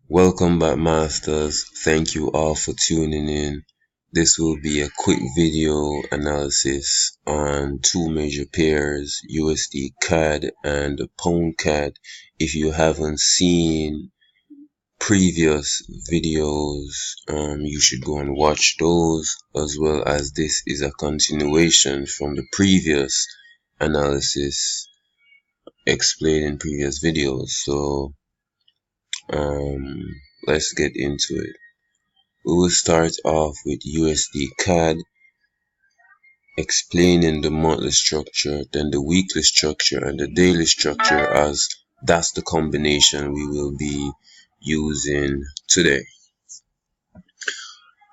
Welcome back, masters. Thank you all for tuning in. This will be a quick video analysis on two major pairs, USD CAD and Pound CAD. If you haven't seen previous videos, you should go and watch those, as well as this is a continuation from the previous analysis explained in previous videos. So let's get into it. We will start off with USD CAD, explaining the monthly structure, then the weekly structure, and the daily structure, as that's the combination we will be using today.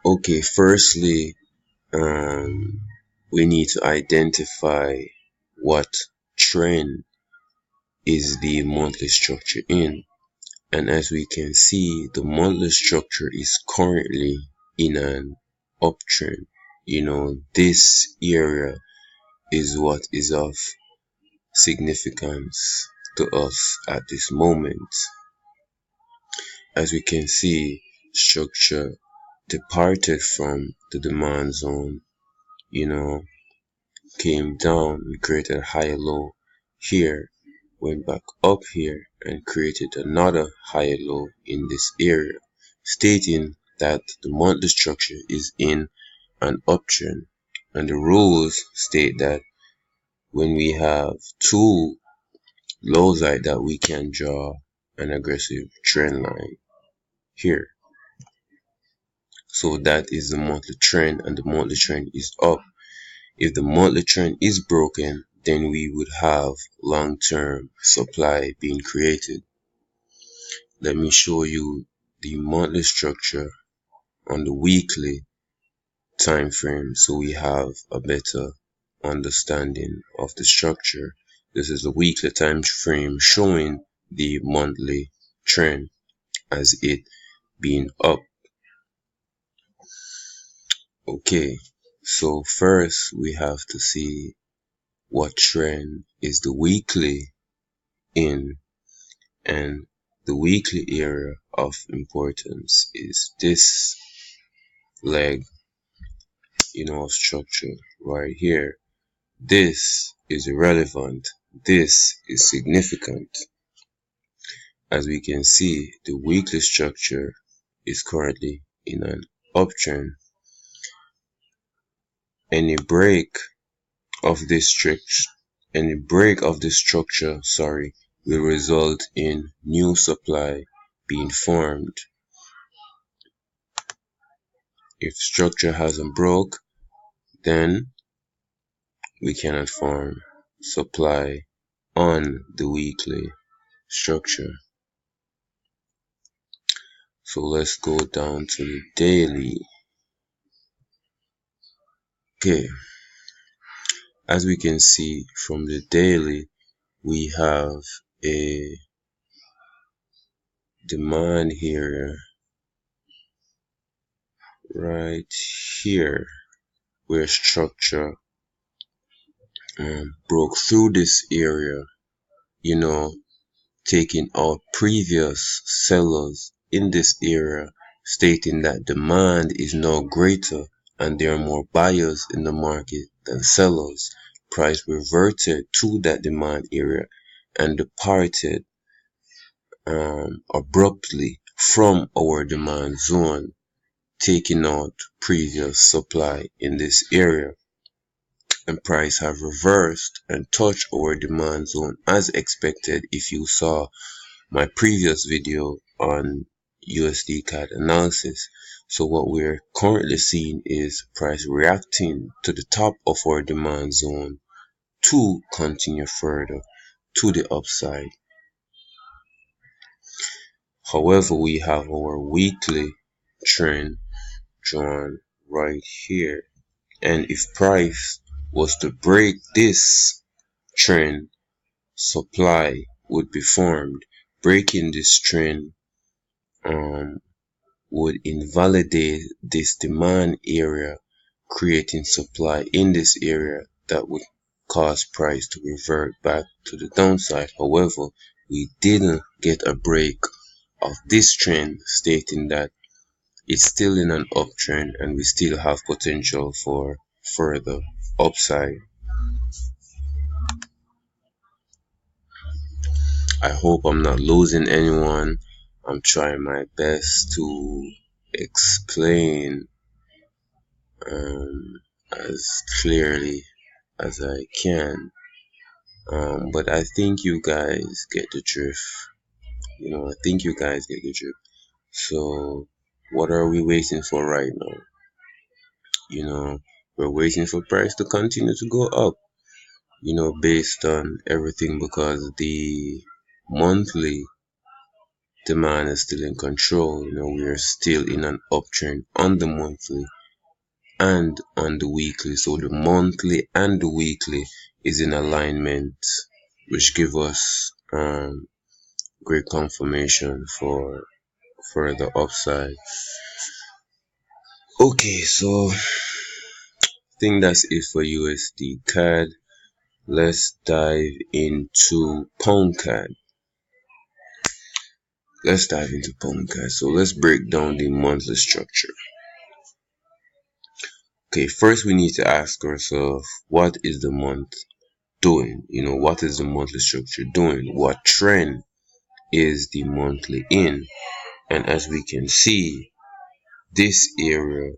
Okay, firstly, we need to identify what trend is the monthly structure in. And as we can see, the monthly structure is currently in an uptrend. This area is what is of significance to us at this moment. As we can see, structure departed from the demand zone, came down, we created a high low here, went back up here and created another high low in this area, stating that the monthly structure is in an uptrend. And the rules state that when we have two lows like that, we can draw an aggressive trend line here. So that is the monthly trend, and the monthly trend is up. If the monthly trend is broken, then we would have long-term supply being created. Let me show you the monthly structure on the weekly time frame so we have a better understanding of the structure. This is the weekly time frame showing the monthly trend as it being up. Okay, so first we have to see what trend is the weekly in, and the weekly area of importance is this leg, of structure right here. This is irrelevant. This is significant. As we can see, the weekly structure is currently in an uptrend. Any break of this structure, will result in new supply being formed. If structure hasn't broke, then we cannot form supply on the weekly structure. So let's go down to the daily. Okay, as we can see from the daily, we have a demand here, right here, where structure broke through this area, taking out previous sellers in this area, stating that demand is now greater and there are more buyers in the market than sellers. Price reverted to that demand area and departed abruptly from our demand zone, taking out previous supply in this area. And price have reversed and touched our demand zone as expected if you saw my previous video on USD CAD analysis. So what we're currently seeing is price reacting to the top of our demand zone to continue further to the upside. However, we have our weekly trend drawn right here, and if price was to break this trend, supply would be formed. Breaking this trend would invalidate this demand area, creating supply in this area that would cause price to revert back to the downside. However, we didn't get a break of this trend, stating that it's still in an uptrend and we still have potential for further upside. I hope I'm not losing anyone. I'm trying my best to explain as clearly as I can. But I think you guys get the drift. I think you guys get the drift. So, what are we waiting for right now? We're waiting for price to continue to go up, based on everything, because the monthly demand is still in control. We are still in an uptrend on the monthly and on the weekly. So the monthly and the weekly is in alignment, which give us great confirmation for further upside. Okay, so I think that's it for USD CAD. Let's dive into pound CAD. So let's break down the monthly structure. Okay, first we need to ask ourselves, what is the month doing? What is the monthly structure doing? What trend is the monthly in? And as we can see, this area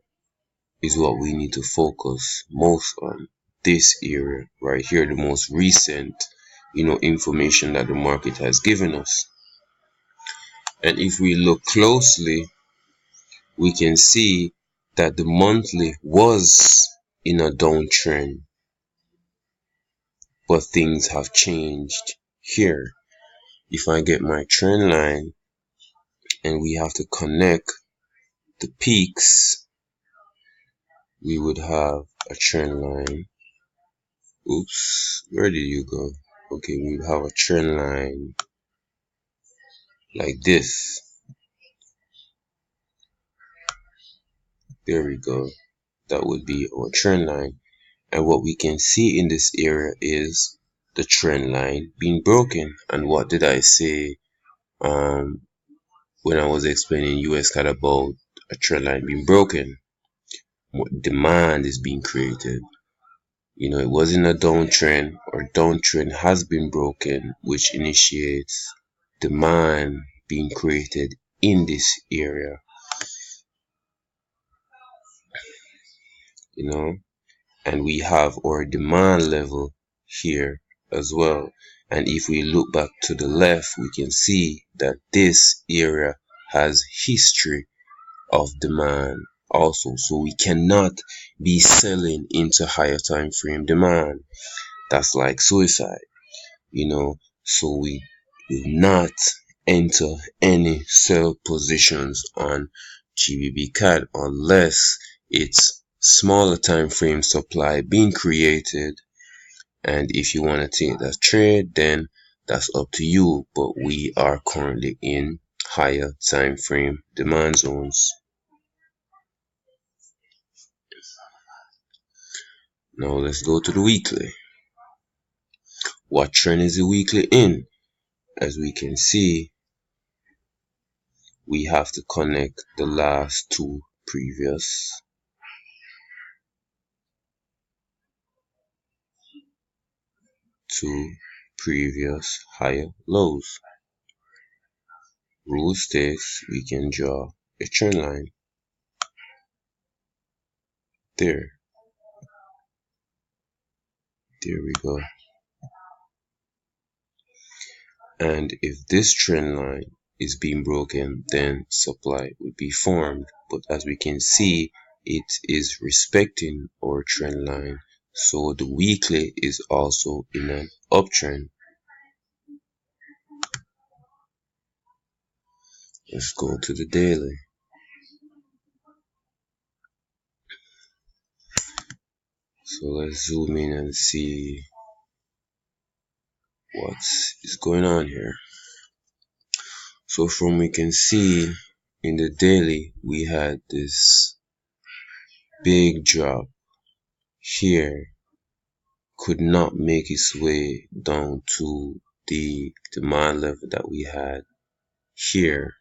is what we need to focus most on. This area right here, the most recent, information that the market has given us. And if we look closely, we can see that the monthly was in a downtrend, but things have changed here. If I get my trend line and we have to connect the peaks, we would have a trend line. Oops, where did you go? Okay, we would have a trend line like this. There we go. That would be our trend line. And what we can see in this area is the trend line being broken. And what did I say when I was explaining US CAD about a trend line being broken? What demand is being created. It wasn't a downtrend, or downtrend has been broken, which initiates demand being created in this area. And we have our demand level here as well. And if we look back to the left, we can see that this area has history of demand also. So we cannot be selling into higher time frame demand. That's like suicide, so we will not enter any sell positions on GBP CAD unless it's smaller time frame supply being created. And if you want to take that trade, then that's up to you, but we are currently in higher time frame demand zones. Now let's go to the weekly. What trend is the weekly in? As we can see, we have to connect the last two previous higher lows. Rule states we can draw a trend line there. There we go. And if this trend line is being broken, then supply would be formed. But as we can see, it is respecting our trend line. So the weekly is also in an uptrend. Let's go to the daily. So let's zoom in and see what is going on here. So from we can see in the daily, we had this big drop here, could not make its way down to the demand level that we had here.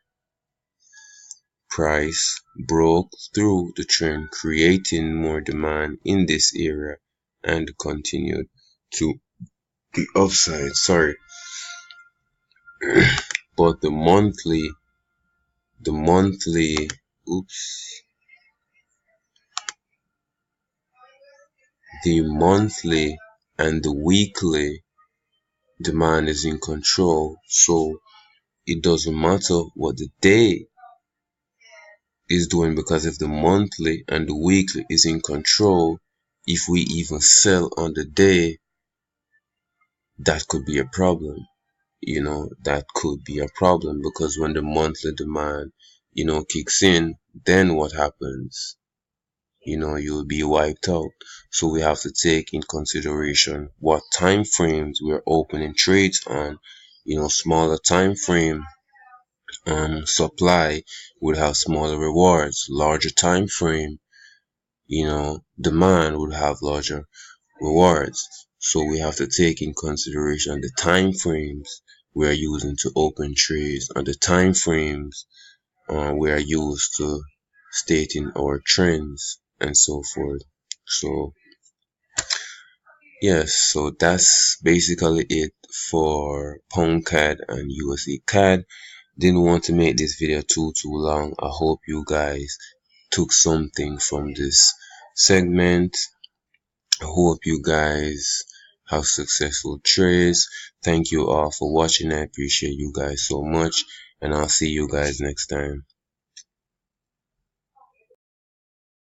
price broke through the trend, creating more demand in this area and continued to the upside. Sorry. But the monthly oops the monthly and the weekly demand is in control, so it doesn't matter what the day is doing, because if the monthly and the weekly is in control, if we even sell on the day, that could be a problem. That could be a problem, because when the monthly demand kicks in, then what happens? You'll be wiped out. So we have to take in consideration what time frames we're opening trades on. Smaller time frame supply would have smaller rewards. Larger time frame demand would have larger rewards. So we have to take in consideration the time frames we are using to open trades, and the time frames we are used to stating our trends and so forth. So yes, so that's basically it for pound CAD and USD CAD. Didn't want to make this video too long. I hope you guys took something from this segment. I hope you guys have successful trades. Thank you all for watching. I appreciate you guys so much, and I'll see you guys next time.